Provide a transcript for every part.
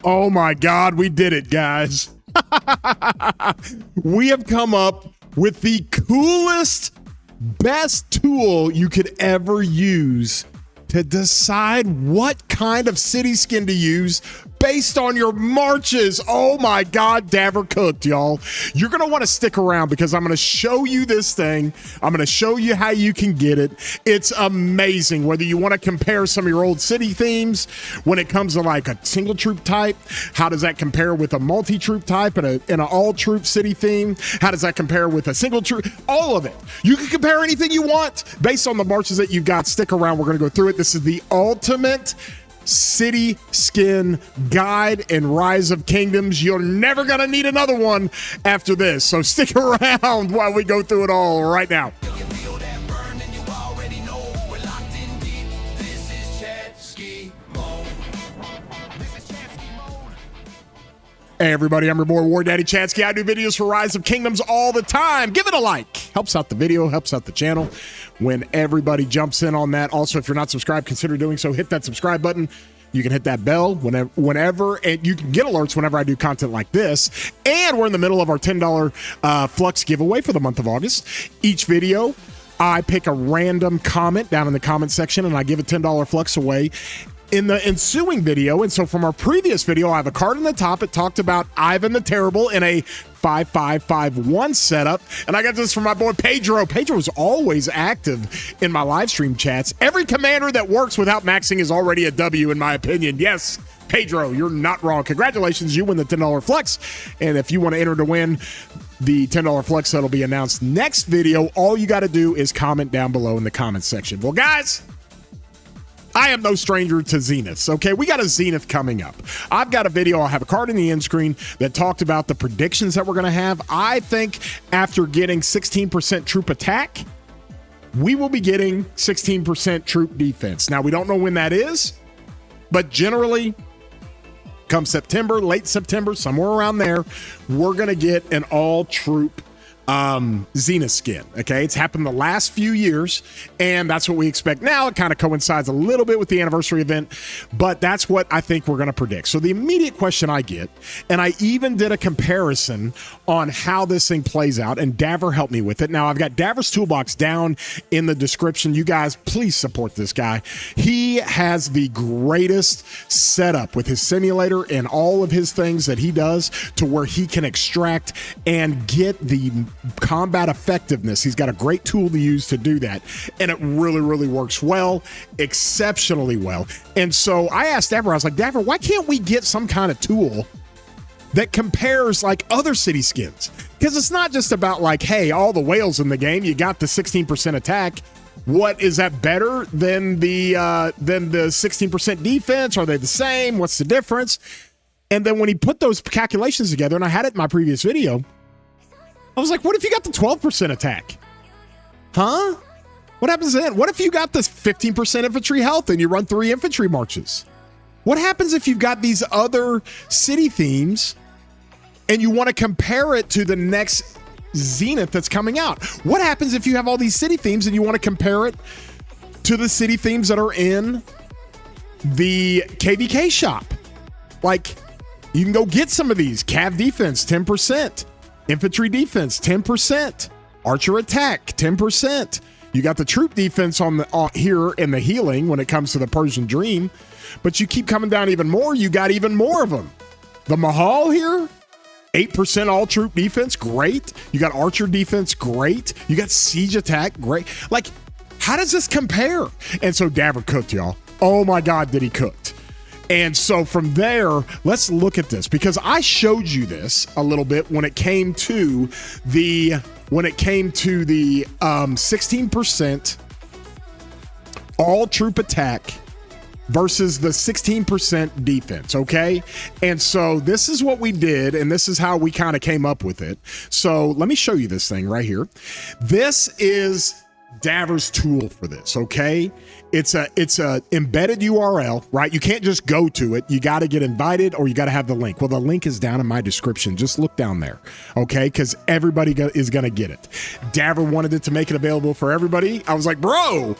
Oh my God, we did it, guys. We have come up with the coolest, best tool you could ever use to decide what kind of city skin to use based on your marches. Oh my God, Davor cooked, y'all. You're going to want to stick around because I'm going to show you this thing. I'm going to show you how you can get it. It's amazing. Whether you want to compare some of your old city themes when it comes to like a single troop type, how does that compare with a multi-troop type and an all-troop city theme? How does that compare with a single troop? All of it. You can compare anything you want based on the marches that you've got. Stick around. We're going to go through it. This is the ultimate city skin guide and Rise of Kingdoms. You're never going to need another one after this. So stick around while we go through it all right now. Hey everybody, I'm your boy War Daddy Chansky. I do videos for Rise of Kingdoms all the time. Give it a like. Helps out the video, helps out the channel when everybody jumps in on that. Also, if you're not subscribed, consider doing so. Hit that subscribe button. You can hit that bell whenever, and you can get alerts whenever I do content like this. And we're in the middle of our $10 Flux giveaway for the month of August. Each video, I pick a random comment down in the comment section, and I give a $10 Flux away in the ensuing video. And so from our previous video, I have a card in the top. It talked about Ivan the Terrible in a 5-5-5-1 setup. And I got this from my boy Pedro. Pedro is always active in my live stream chats. Every commander that works without maxing is already a W, in my opinion. Yes, Pedro, you're not wrong. Congratulations, you win the $10 Flex. And if you want to enter to win the $10 Flex that'll be announced next video, all you got to do is comment down below in the comments section. Well, guys, I am no stranger to Zeniths, okay? We got a Zenith coming up. I've got a video, I'll have a card in the end screen that talked about the predictions that we're going to have. I think after getting 16% troop attack, we will be getting 16% troop defense. Now, we don't know when that is, but generally, come September, late September, somewhere around there, we're going to get an all-troop Zenith skin. Okay, it's happened the last few years, and that's what we expect now. It kind of coincides a little bit with the anniversary event, but that's what I think we're going to predict. So the immediate question I get, and I even did a comparison on how this thing plays out, and Davor helped me with it. Now I've got Davor's toolbox down in the description. You guys, please support this guy. He has the greatest setup with his simulator and all of his things that he does to where he can extract and get the combat effectiveness. He's got a great tool to use to do that, and it really, really works well, exceptionally well. And so I asked Davor, I was like, Davor, why can't we get some kind of tool that compares like other city skins? Because it's not just about like, hey, all the whales in the game, you got the 16% attack. What is that better than the 16% defense? Are they the same? What's the difference? And then when he put those calculations together, and I had it in my previous video, I was like, what if you got the 12% attack? Huh? What happens then? What if you got this 15% infantry health and you run 3 infantry marches? What happens if you've got these other city themes and you want to compare it to the next Zenith that's coming out? What happens if you have all these city themes and you want to compare it to the city themes that are in the KVK shop? Like, you can go get some of these. Cav defense, 10%. Infantry defense, 10%. Archer attack, 10%. You got the troop defense on the here in the healing when it comes to the Persian Dream, but you keep coming down even more. You got even more of them. The Mahal here, 8% all troop defense, great. You got Archer defense, great. You got siege attack, great. Like, how does this compare? And so Davor cooked, y'all. Oh my God, did he cook? And so from there, let's look at this, because I showed you this a little bit when it came to the 16% all troop attack versus the 16% defense, okay? And so this is what we did, and this is how we kind of came up with it. So let me show you this thing right here. This is Davor's tool for this, okay? It's a embedded URL, right? You can't just go to it. You got to get invited or you got to have the link. Well, the link is down in my description. Just look down there, okay? Because everybody is going to get it. Davor wanted it to make it available for everybody. I was like, bro,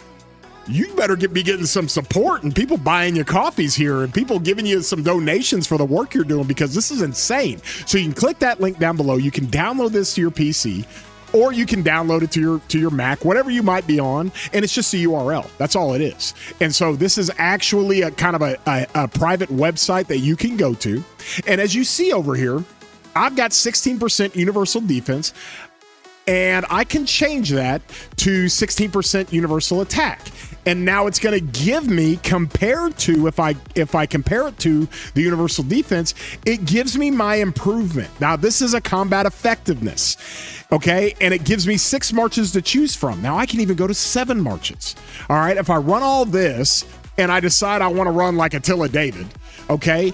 you better be getting some support and people buying your coffees here and people giving you some donations for the work you're doing, because this is insane. So you can click that link down below. You can download this to your PC, or you can download it to your Mac, whatever you might be on, and it's just a URL. That's all it is. And so this is actually a kind of a private website that you can go to. And as you see over here, I've got 16% universal defense, and I can change that to 16% universal attack. And now it's going to give me, compared to, if I compare it to the universal defense, it gives me my improvement. Now, this is a combat effectiveness, okay? And it gives me 6 marches to choose from. Now, I can even go to 7 marches, all right? If I run all this and I decide I want to run like Attila David, okay,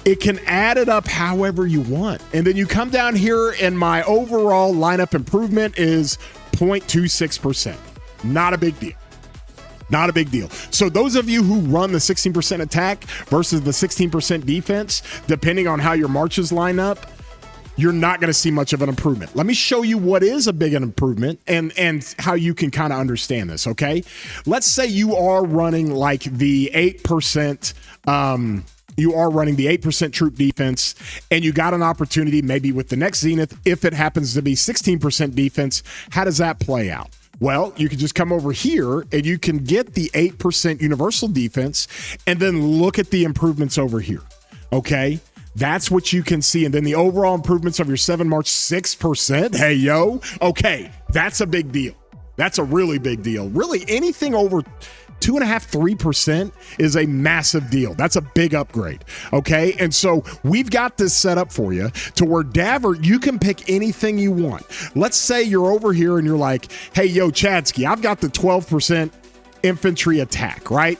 it can add it up however you want. And then you come down here and my overall lineup improvement is 0.26%. Not a big deal. Not a big deal. So those of you who run the 16% attack versus the 16% defense, depending on how your marches line up, you're not going to see much of an improvement. Let me show you what is a big improvement and how you can kind of understand this, okay? Let's say you are running like the 8%, you are running the 8% troop defense, and you got an opportunity maybe with the next Zenith, if it happens to be 16% defense. How does that play out? Well, you can just come over here and you can get the 8% universal defense and then look at the improvements over here, okay? That's what you can see. And then the overall improvements of your 7 March, 6%. Hey, yo. Okay, that's a big deal. That's a really big deal. Really, anything over 2.5%, 3% is a massive deal. That's a big upgrade, okay? And so we've got this set up for you to where Davor, you can pick anything you want. Let's say you're over here and you're like, hey, yo, Chadsky, I've got the 12% infantry attack, right?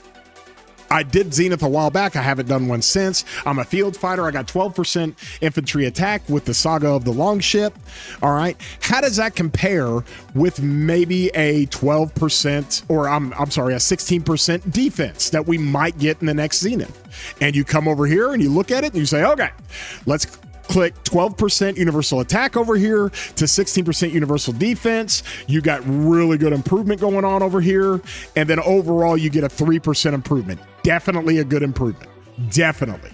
I did Zenith a while back. I haven't done one since. I'm a field fighter. I got 12% infantry attack with the Saga of the Longship. All right. How does that compare with maybe a 12% or a 16% defense that we might get in the next Zenith? And you come over here and you look at it and you say, okay, let's click 12% universal attack over here to 16% universal defense. You got really good improvement going on over here. And then overall, you get a 3% improvement. Definitely a good improvement. Definitely.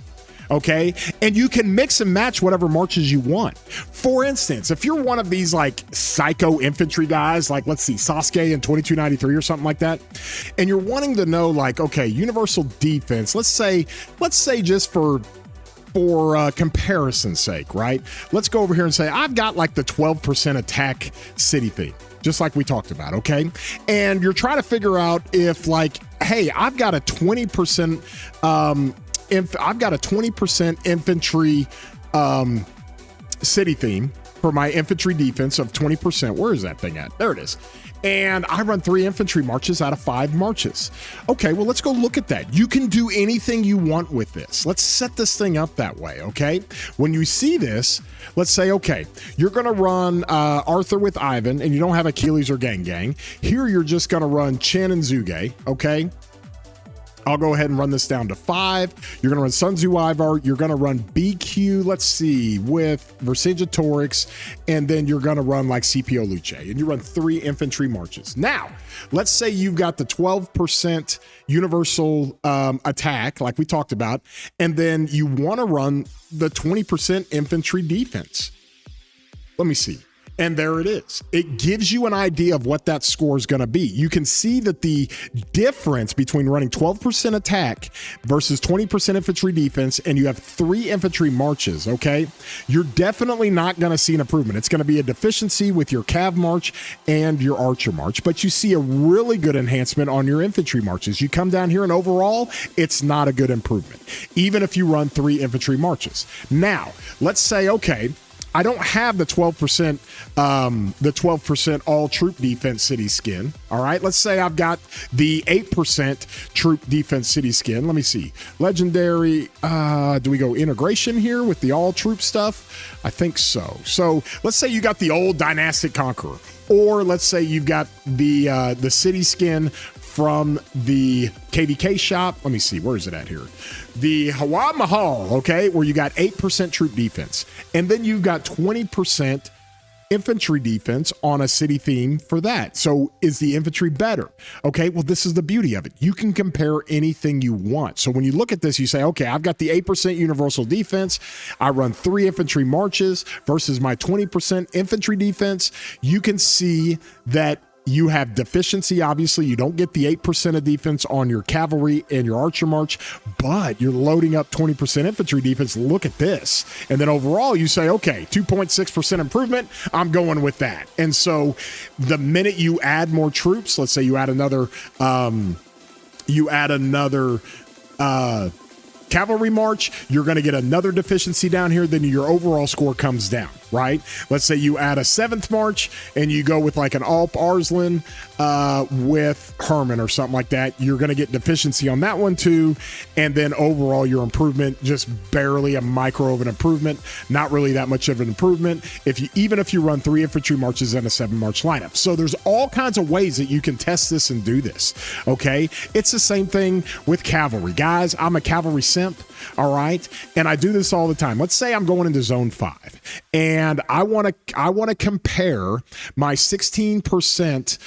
Okay. And you can mix and match whatever marches you want. For instance, if you're one of these like psycho infantry guys, like let's see, Sasuke in 2293 or something like that, and you're wanting to know like, okay, universal defense, let's say just for comparison's sake, right? Let's go over here and say, I've got like the 12% attack city theme, just like we talked about, okay? And you're trying to figure out if like, hey, I've got a 20%, I've got a 20% infantry city theme for my infantry defense of 20%. Where is that thing at? There it is. And I run 3 infantry marches out of 5 marches. Okay, well, let's go look at that. You can do anything you want with this. Let's set this thing up that way, okay? When you see this, let's say, okay, you're going to run Arthur with Ivan, and you don't have Achilles or Gang. Here, you're just going to run Chen and Zuge, okay? I'll go ahead and run this down to 5. You're going to run Sun Tzu Ivar. You're going to run BQ, let's see, with Vercingetorix. And then you're going to run like CPO Luce. And you run 3 infantry marches. Now, let's say you've got the 12% universal attack, like we talked about. And then you want to run the 20% infantry defense. Let me see. And there it is. It gives you an idea of what that score is going to be. You can see that the difference between running 12% attack versus 20% infantry defense, and you have 3 infantry marches, okay? You're definitely not going to see an improvement. It's going to be a deficiency with your Cav march and your Archer march, but you see a really good enhancement on your infantry marches. You come down here and overall, it's not a good improvement, even if you run 3 infantry marches. Now, let's say, okay, I don't have the 12% all troop defense city skin. All right. Let's say I've got the 8% troop defense city skin. Let me see. Legendary. Do we go integration here with the all troop stuff? I think so. So let's say you got the old dynastic conqueror, or let's say you've got the city skin from the KVK shop. Let me see. Where is it at here? The Hawa Mahal, okay, where you got 8% troop defense. And then you've got 20% infantry defense on a city theme for that. So is the infantry better? Okay, well, this is the beauty of it. You can compare anything you want. So when you look at this, you say, okay, I've got the 8% universal defense. I run 3 infantry marches versus my 20% infantry defense. You can see that you have deficiency. Obviously, you don't get the 8% of defense on your cavalry and your archer march, but you're loading up 20% infantry defense. Look at this. And then overall, you say, okay, 2.6% improvement. I'm going with that. And so the minute you add more troops, let's say you add another cavalry march, you're going to get another deficiency down here, then your overall score comes down, right? Let's say you add a 7th march and you go with like an Alp Arslan with Herman or something like that. You're going to get deficiency on that one too. And then overall your improvement, just barely a micro of an improvement, not really that much of an improvement. Even if you run 3 infantry marches and a 7 march lineup. So there's all kinds of ways that you can test this and do this. Okay. It's the same thing with cavalry. Guys, I'm a cavalry simp. All right. And I do this all the time. Let's say I'm going into zone 5 and I want to compare my 16%,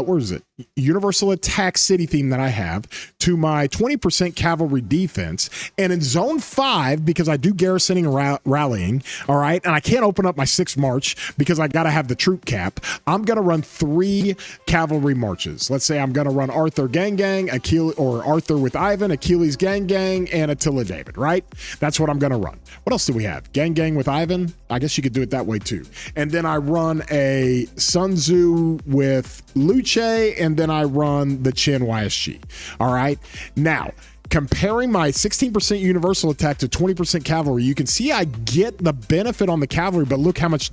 where is it? Universal attack city theme that I have to my 20% cavalry defense. And in zone 5, because I do garrisoning and rallying, all right, and I can't open up my 6th march because I got to have the troop cap, I'm going to run 3 cavalry marches. Let's say I'm going to run Arthur gang, Achilles, or Arthur with Ivan, Achilles gang, and Attila David, right? That's what I'm going to run. What else do we have? Gang with Ivan? I guess you could do it that way too. And then I run a Sun Tzu with Luce, and then I run the Chen YSG. All right. Now, comparing my 16% universal attack to 20% cavalry, you can see I get the benefit on the cavalry, but look how much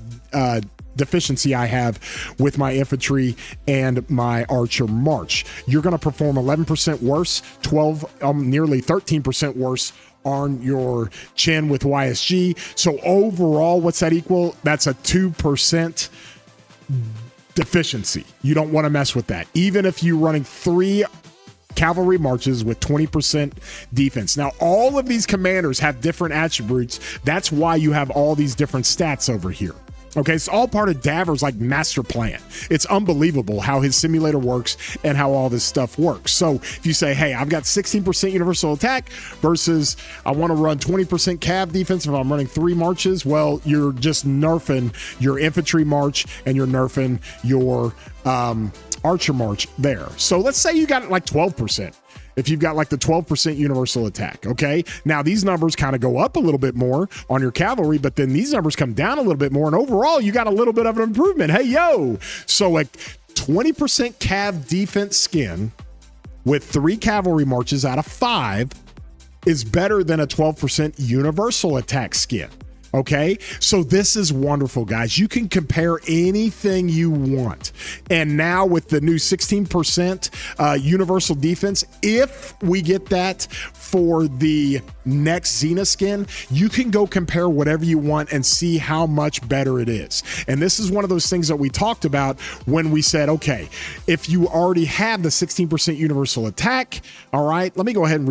deficiency I have with my infantry and my archer march. You're going to perform 11% worse, nearly 13% worse on your Chen with YSG. So overall, what's that equal? That's a 2% deficiency. You don't want to mess with that. Even if you're running 3 cavalry marches with 20% defense. Now, all of these commanders have different attributes. That's why you have all these different stats over here. Okay, it's all part of Davor's like master plan. It's unbelievable how his simulator works and how all this stuff works. So if you say, hey, I've got 16% universal attack versus I want to run 20% cav defense if I'm running 3 marches, well, you're just nerfing your infantry march and you're nerfing your archer march there. So let's say you got like 12%. If you've got like the 12% universal attack, okay? Now, these numbers kind of go up a little bit more on your cavalry, but then these numbers come down a little bit more, and overall, you got a little bit of an improvement. Hey, yo! So, like, 20% cav defense skin with 3 cavalry marches out of 5 is better than a 12% universal attack skin. Okay, so this is wonderful, guys. You can compare anything you want. And now with the new 16% universal defense, if we get that for the next Xena skin, you can go compare whatever you want and see how much better it is. And this is one of those things that we talked about when we said, okay, if you already have the 16% universal attack, all right, let me go ahead and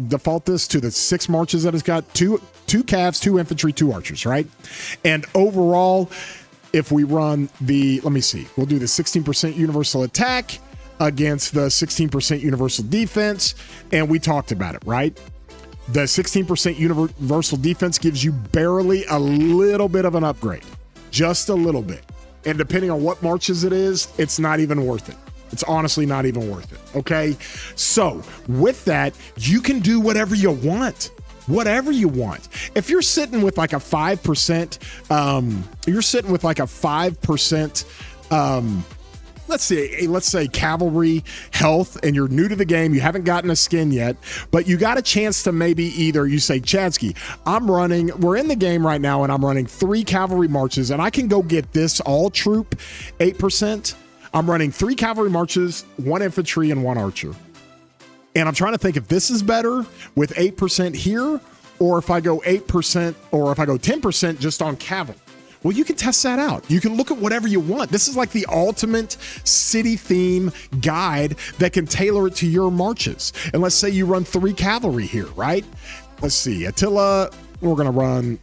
default this to the 6 marches that it's got, 2 calves, 2 infantry, 2 archers, right? And overall, if we run let me see, we'll do the 16% universal attack against the 16% universal defense, and we talked about it, right? The 16% universal defense gives you barely a little bit of an upgrade, just a little bit. And depending on what marches it is, it's not even worth it. It's honestly not even worth it, okay? So with that, you can do whatever you want. Whatever you want. If you're sitting with like a 5%, let's say cavalry health, and you're new to the game, you haven't gotten a skin yet, but you got a chance to maybe either you say, Chadsky, we're in the game right now and I'm running 3 cavalry marches and I can go get this all troop 8%. I'm running 3 cavalry marches, 1 infantry and 1 archer. And I'm trying to think if this is better with 8% here, or if I go 8%, or if I go 10% just on cavalry. Well, you can test that out. You can look at whatever you want. This is like the ultimate city theme guide that can tailor it to your marches. And let's say you run 3 cavalry here, right? Let's see, Attila, we're going to run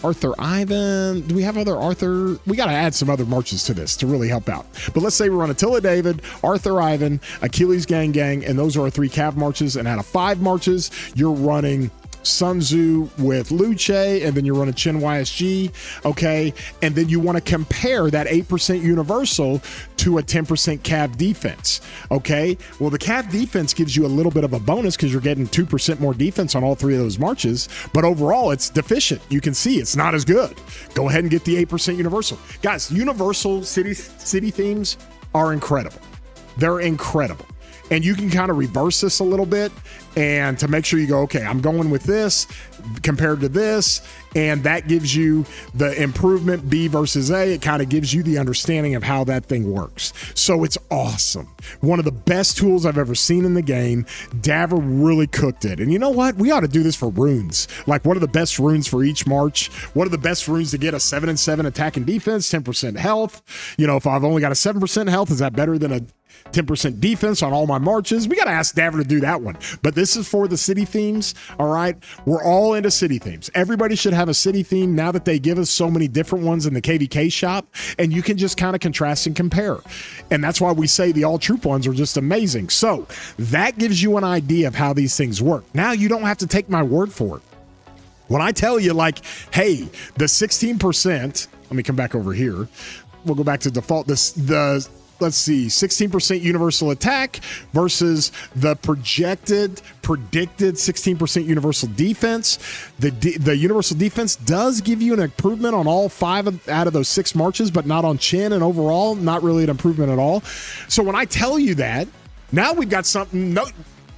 Arthur Ivan. Do we have other Arthur? We got to add some other marches to this to really help out. But let's say we run Attila David, Arthur Ivan, Achilles Gang Gang, and those are our 3 cav marches. And out of 5 marches, you're running Sun Tzu with Luce, and then you're running Chin YSG, okay? And then you want to compare that 8% universal to a 10% cav defense, okay? Well, the cav defense gives you a little bit of a bonus because you're getting 2% more defense on all 3 of those marches, but overall, it's deficient. You can see it's not as good. Go ahead and get the 8% universal. Guys, universal city themes are incredible. They're incredible. And you can kind of reverse this a little bit and to make sure you go, okay, I'm going with this compared to this. And that gives you the improvement B versus A. It kind of gives you the understanding of how that thing works. So it's awesome. One of the best tools I've ever seen in the game. Davor really cooked it. And you know what? We ought to do this for runes. Like, what are the best runes for each march? What are the best runes to get a 7-7 attack and defense, 10% health? You know, if I've only got a 7% health, is that better than a 10% defense on all my marches? We got to ask Davor to do that one. But this is for the city themes, all right? We're all into city themes. Everybody should have a city theme now that they give us so many different ones in the KVK shop, and you can just kind of contrast and compare. And that's why we say the all-troop ones are just amazing. So that gives you an idea of how these things work. Now you don't have to take my word for it. When I tell you, like, hey, the 16%, let me come back over here. We'll go back to default. Let's see, 16% universal attack versus the predicted 16% universal defense. The universal defense does give you an improvement on all 5 out of those 6 marches, but not on Chin, and overall, not really an improvement at all. So when I tell you that, now we've got something. No,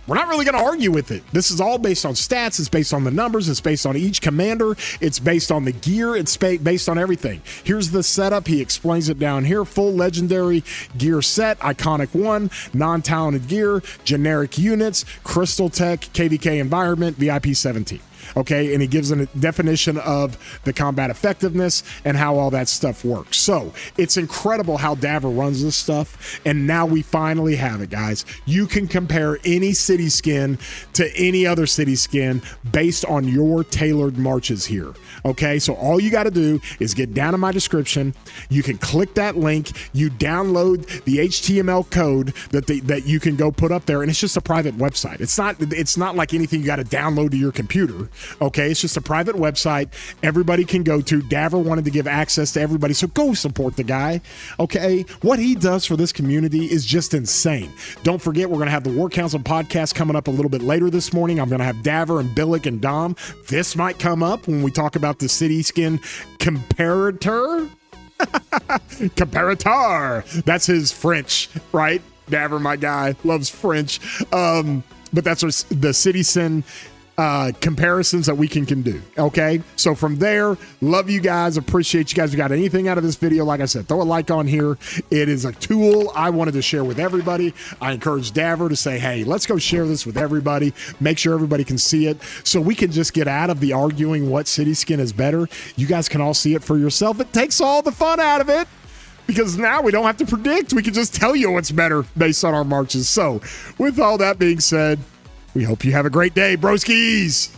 we're not really going to argue with it. This is all based on stats. It's based on the numbers. It's based on each commander. It's based on the gear. It's based on everything. Here's the setup. He explains it down here. Full legendary gear set, iconic 1, non-talented gear, generic units, crystal tech, KVK environment, VIP 17. Okay, and he gives a definition of the combat effectiveness and how all that stuff works. So it's incredible how Davor runs this stuff, and now we finally have it, guys. You can compare any city skin to any other city skin based on your tailored marches here. Okay, so all you got to do is get down in my description. You can click that link. You download the HTML code that you can go put up there, and it's just a private website. It's not like anything you got to download to your computer. Okay, it's just a private website everybody can go to. Davor wanted to give access to everybody, so go support the guy. Okay, what he does for this community is just insane. Don't forget, we're going to have the War Council podcast coming up a little bit later this morning. I'm going to have Davor and Billick and Dom. This might come up when we talk about the city skin comparator. Comparator. That's his French, right? Davor, my guy, loves French. But that's the city sin comparisons that we can do. Okay, so from there, love you guys, appreciate you guys. If you got anything out of this video, like I said, throw a like on here. It is a tool I wanted to share with everybody. I encourage Davor to say, hey, let's go share this with everybody, make sure everybody can see it, so we can just get out of the arguing what city skin is better. You guys can all see it for yourself. It takes all the fun out of it, because now we don't have to predict. We can just tell you what's better based on our marches. So with all that being said, we hope you have a great day, broskies.